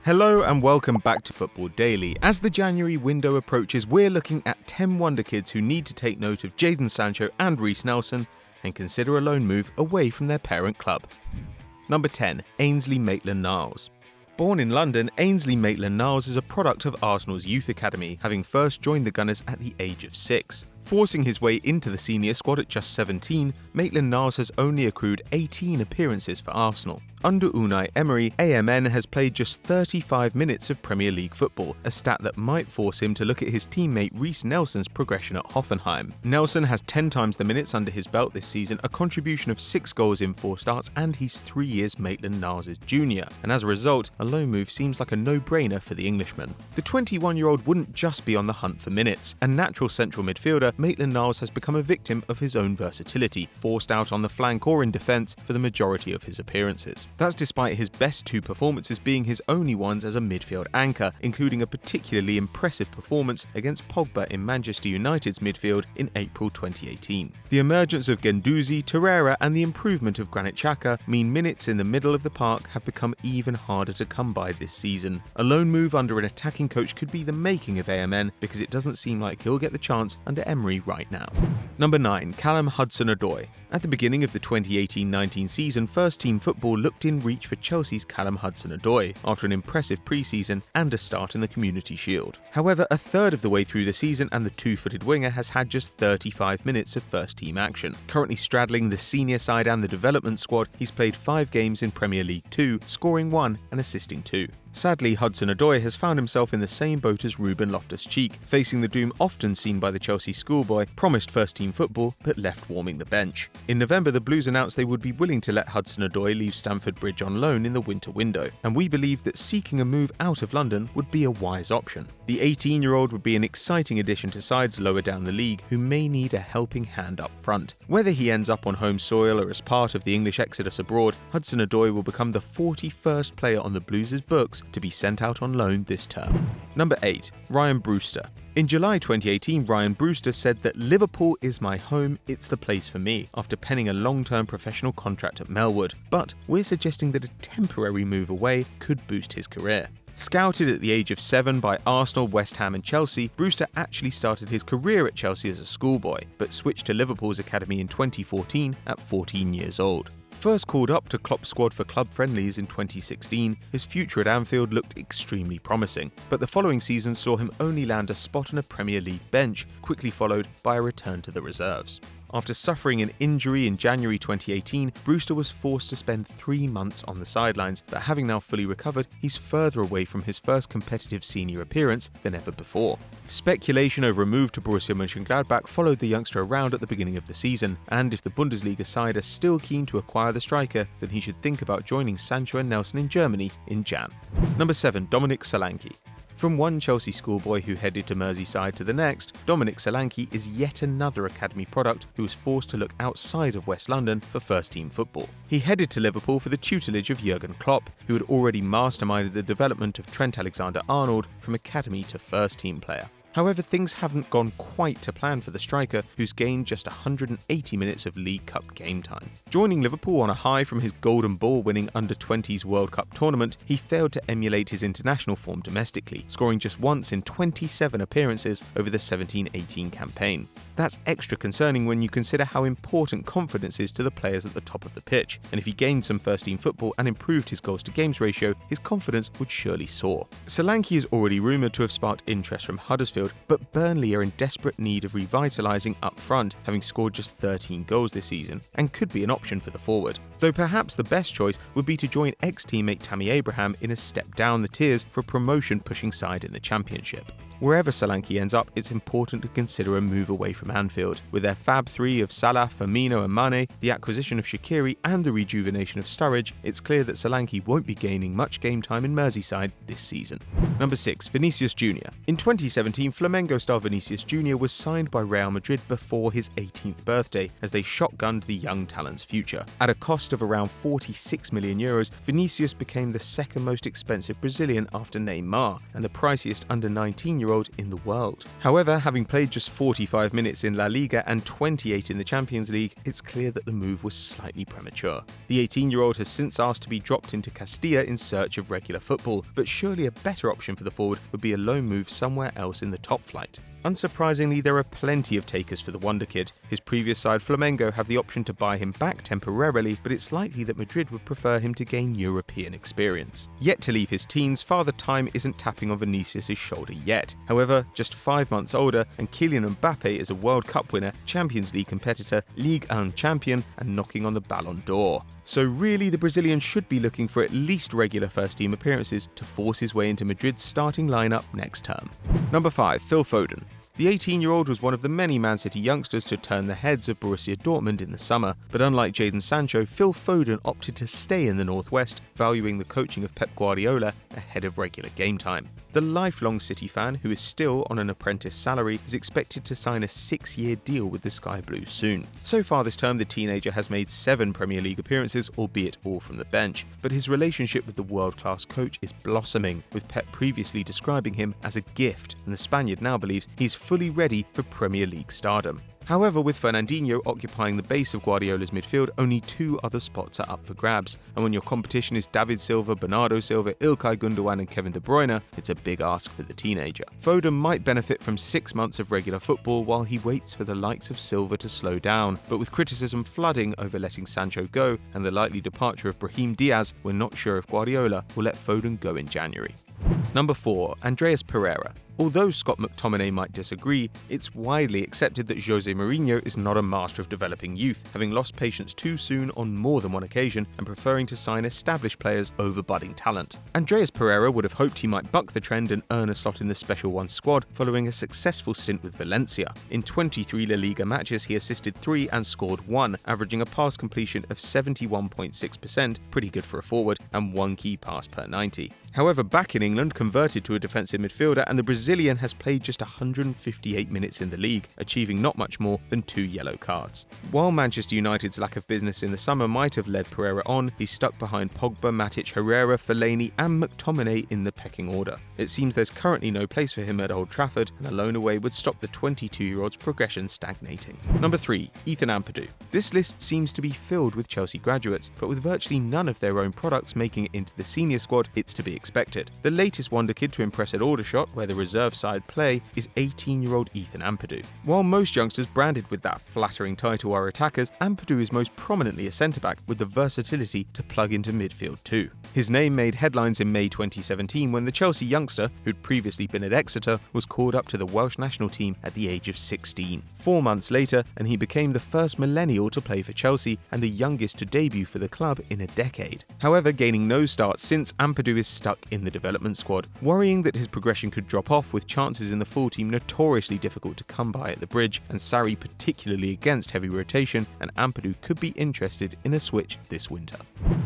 Hello and welcome back to Football Daily. As the January window approaches, we're looking at 10 Wonderkids who need to take note of Jadon Sancho and Reiss Nelson and consider a loan move away from their parent club. Number 10. Ainsley Maitland-Niles. Born in London, Ainsley Maitland-Niles is a product of Arsenal's youth academy, having first joined the Gunners at the age of 6. Forcing his way into the senior squad at just 17, Maitland-Niles has only accrued 18 appearances for Arsenal. Under Unai Emery, AMN has played just 35 minutes of Premier League football, a stat that might force him to look at his teammate Reiss Nelson's progression at Hoffenheim. Nelson has 10 times the minutes under his belt this season, a contribution of 6 goals in 4 starts, and he's 3 years Maitland-Niles' junior. And as a result, a loan move seems like a no-brainer for the Englishman. The 21-year-old wouldn't just be on the hunt for minutes. A natural central midfielder, Maitland-Niles has become a victim of his own versatility, forced out on the flank or in defence for the majority of his appearances. That's despite his best 2 performances being his only ones as a midfield anchor, including a particularly impressive performance against Pogba in Manchester United's midfield in April 2018. The emergence of Guendouzi, Pereira and the improvement of Granit Xhaka mean minutes in the middle of the park have become even harder to come by this season. A loan move under an attacking coach could be the making of AMN because it doesn't seem like he'll get the chance under Emery right now. Number 9. Callum Hudson-Odoi. At the beginning of the 2018-19 season, first-team football looked in reach for Chelsea's Callum Hudson-Odoi after an impressive pre-season and a start in the Community Shield. However, a third of the way through the season and the 2-footed winger has had just 35 minutes of first-team action. Currently straddling the senior side and the development squad, he's played 5 games in Premier League 2, scoring 1 and assisting 2. Sadly, Hudson-Odoi has found himself in the same boat as Ruben Loftus-Cheek, facing the doom often seen by the Chelsea schoolboy, promised first-team football but left warming the bench. In November, the Blues announced they would be willing to let Hudson-Odoi leave Stamford Bridge on loan in the winter window, and we believe that seeking a move out of London would be a wise option. The 18-year-old would be an exciting addition to sides lower down the league who may need a helping hand up front. Whether he ends up on home soil or as part of the English exodus abroad, Hudson-Odoi will become the 41st player on the Blues' books to be sent out on loan this term. Number 8. Ryan Brewster. In July 2018, Ryan Brewster said that Liverpool is my home, it's the place for me, after penning a long-term professional contract at Melwood. But we're suggesting that a temporary move away could boost his career. Scouted at the age of 7 by Arsenal, West Ham and Chelsea, Brewster actually started his career at Chelsea as a schoolboy, but switched to Liverpool's academy in 2014 at 14 years old. First called up to Klopp's squad for club friendlies in 2016, his future at Anfield looked extremely promising, but the following season saw him only land a spot on a Premier League bench, quickly followed by a return to the reserves. After suffering an injury in January 2018, Brewster was forced to spend 3 months on the sidelines, but having now fully recovered, he's further away from his first competitive senior appearance than ever before. Speculation over a move to Borussia Mönchengladbach followed the youngster around at the beginning of the season, and if the Bundesliga side are still keen to acquire the striker, then he should think about joining Sancho and Nelson in Germany in Jan. Number 7. Dominic Solanke. From one Chelsea schoolboy who headed to Merseyside to the next, Dominic Solanke is yet another academy product who was forced to look outside of West London for first-team football. He headed to Liverpool for the tutelage of Jurgen Klopp, who had already masterminded the development of Trent Alexander-Arnold from academy to first-team player. However, things haven't gone quite to plan for the striker, who's gained just 180 minutes of League Cup game time. Joining Liverpool on a high from his Golden Ball winning Under-20s World Cup tournament, he failed to emulate his international form domestically, scoring just once in 27 appearances over the 17-18 campaign. That's extra concerning when you consider how important confidence is to the players at the top of the pitch, and if he gained some first-team football and improved his goals-to-games ratio, his confidence would surely soar. Solanke is already rumoured to have sparked interest from Huddersfield, but Burnley are in desperate need of revitalising up front, having scored just 13 goals this season, and could be an option for the forward. Though perhaps the best choice would be to join ex-teammate Tammy Abraham in a step down the tiers for a promotion-pushing side in the Championship. Wherever Solanke ends up, it's important to consider a move away from Anfield. With their Fab 3 of Salah, Firmino and Mane, the acquisition of Shaqiri and the rejuvenation of Sturridge, it's clear that Solanke won't be gaining much game time in Merseyside this season. Number 6. Vinicius Jr. In 2017, Flamengo star Vinicius Jr. was signed by Real Madrid before his 18th birthday as they shotgunned the young talent's future. At a cost cost of around €46 million, Vinicius became the second most expensive Brazilian after Neymar, and the priciest under 19-year-old in the world. However, having played just 45 minutes in La Liga and 28 in the Champions League, it's clear that the move was slightly premature. The 18-year-old has since asked to be dropped into Castilla in search of regular football, but surely a better option for the forward would be a loan move somewhere else in the top flight. Unsurprisingly, there are plenty of takers for the Wonderkid. His previous side Flamengo have the option to buy him back temporarily, but it's likely that Madrid would prefer him to gain European experience. Yet to leave his teens, Father Time isn't tapping on Vinicius' shoulder yet. However, just 5 months older, and Kylian Mbappe is a World Cup winner, Champions League competitor, Ligue 1 champion, and knocking on the Ballon d'Or. So really, the Brazilian should be looking for at least regular first-team appearances to force his way into Madrid's starting lineup next term. Number 5. Phil Foden. The 18-year-old was one of the many Man City youngsters to turn the heads of Borussia Dortmund in the summer, but unlike Jadon Sancho, Phil Foden opted to stay in the Northwest, valuing the coaching of Pep Guardiola ahead of regular game time. The lifelong City fan, who is still on an apprentice salary, is expected to sign a 6-year deal with the Sky Blues soon. So far this term, the teenager has made 7 Premier League appearances, albeit all from the bench, but his relationship with the world-class coach is blossoming, with Pep previously describing him as a gift, and the Spaniard now believes he's fully ready for Premier League stardom. However, with Fernandinho occupying the base of Guardiola's midfield, only 2 other spots are up for grabs, and when your competition is David Silva, Bernardo Silva, Ilkay Gundogan and Kevin De Bruyne, it's a big ask for the teenager. Foden might benefit from 6 months of regular football while he waits for the likes of Silva to slow down, but with criticism flooding over letting Sancho go and the likely departure of Brahim Diaz, we're not sure if Guardiola will let Foden go in January. Number 4. Andreas Pereira. Although Scott McTominay might disagree, it's widely accepted that Jose Mourinho is not a master of developing youth, having lost patience too soon on more than one occasion and preferring to sign established players over budding talent. Andreas Pereira would have hoped he might buck the trend and earn a slot in the Special One squad following a successful stint with Valencia. In 23 La Liga matches, he assisted 3 and scored 1, averaging a pass completion of 71.6%, pretty good for a forward, and 1 key pass per 90. However, back in England, converted to a defensive midfielder, and the Brazilian has played just 158 minutes in the league, achieving not much more than 2 yellow cards. While Manchester United's lack of business in the summer might have led Pereira on, he's stuck behind Pogba, Matic, Herrera, Fellaini and McTominay in the pecking order. It seems there's currently no place for him at Old Trafford, and a loan away would stop the 22-year-old's progression stagnating. Number 3. Ethan Ampadu. This list seems to be filled with Chelsea graduates, but with virtually none of their own products making it into the senior squad, it's to be expected. The latest Wonderkid to impress at Aldershot, where the reserve side play, is 18-year-old Ethan Ampadu. While most youngsters branded with that flattering title are attackers, Ampadu is most prominently a centre-back with the versatility to plug into midfield too. His name made headlines in May 2017 when the Chelsea youngster, who'd previously been at Exeter, was called up to the Welsh national team at the age of 16. 4 months later, and he became the first millennial to play for Chelsea and the youngest to debut for the club in a decade. However, gaining no starts since, Ampadu is stuck in the development squad, worrying that his progression could drop off with chances in the full team notoriously difficult to come by at the bridge, and Sarri particularly against heavy rotation, and Ampadu could be interested in a switch this winter.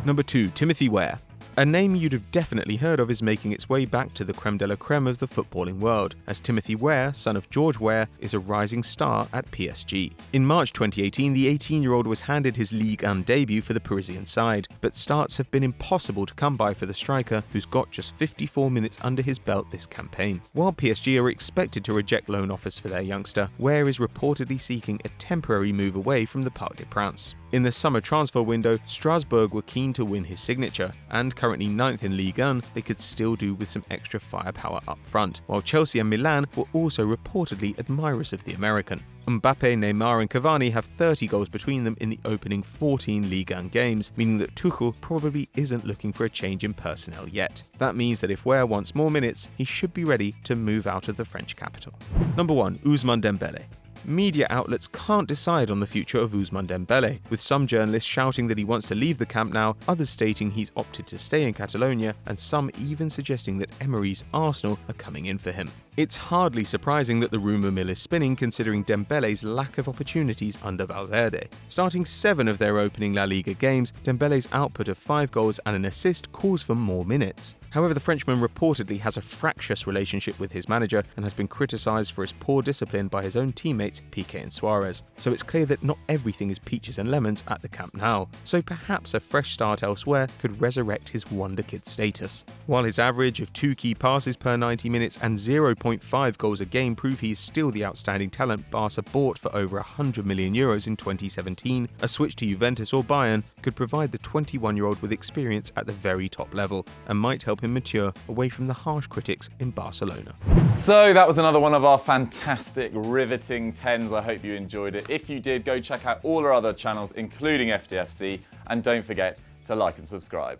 Number 2. Timothy Weah. A name you'd have definitely heard of is making its way back to the creme de la creme of the footballing world, as Timothy Weah, son of George Weah, is a rising star at PSG. In March 2018, the 18-year-old was handed his Ligue 1 debut for the Parisian side, but starts have been impossible to come by for the striker, who's got just 54 minutes under his belt this campaign. While PSG are expected to reject loan offers for their youngster, Weah is reportedly seeking a temporary move away from the Parc des Princes. In the summer transfer window, Strasbourg were keen to win his signature, and currently 9th in Ligue 1, they could still do with some extra firepower up front, while Chelsea and Milan were also reportedly admirers of the American. Mbappe, Neymar and Cavani have 30 goals between them in the opening 14 Ligue 1 games, meaning that Tuchel probably isn't looking for a change in personnel yet. That means that if Weah wants more minutes, he should be ready to move out of the French capital. Number 1. Ousmane Dembélé. Media outlets can't decide on the future of Ousmane Dembélé, with some journalists shouting that he wants to leave the camp now, others stating he's opted to stay in Catalonia, and some even suggesting that Emery's Arsenal are coming in for him. It's hardly surprising that the rumour mill is spinning considering Dembélé's lack of opportunities under Valverde. Starting 7 of their opening La Liga games, Dembélé's output of 5 goals and an assist calls for more minutes. However, the Frenchman reportedly has a fractious relationship with his manager and has been criticised for his poor discipline by his own teammates Piqué and Suarez. So it's clear that not everything is peaches and lemons at the Camp Nou. So perhaps a fresh start elsewhere could resurrect his Wonderkid status. While his average of 2 key passes per 90 minutes and 0.5 goals a game prove he is still the outstanding talent Barca bought for over €100 million in 2017, a switch to Juventus or Bayern could provide the 21-year-old with experience at the very top level and might help him mature away from the harsh critics in Barcelona. So that was another one of our fantastic, riveting 10s. I hope you enjoyed it. If you did, go check out all our other channels, including FDFC, and don't forget to like and subscribe.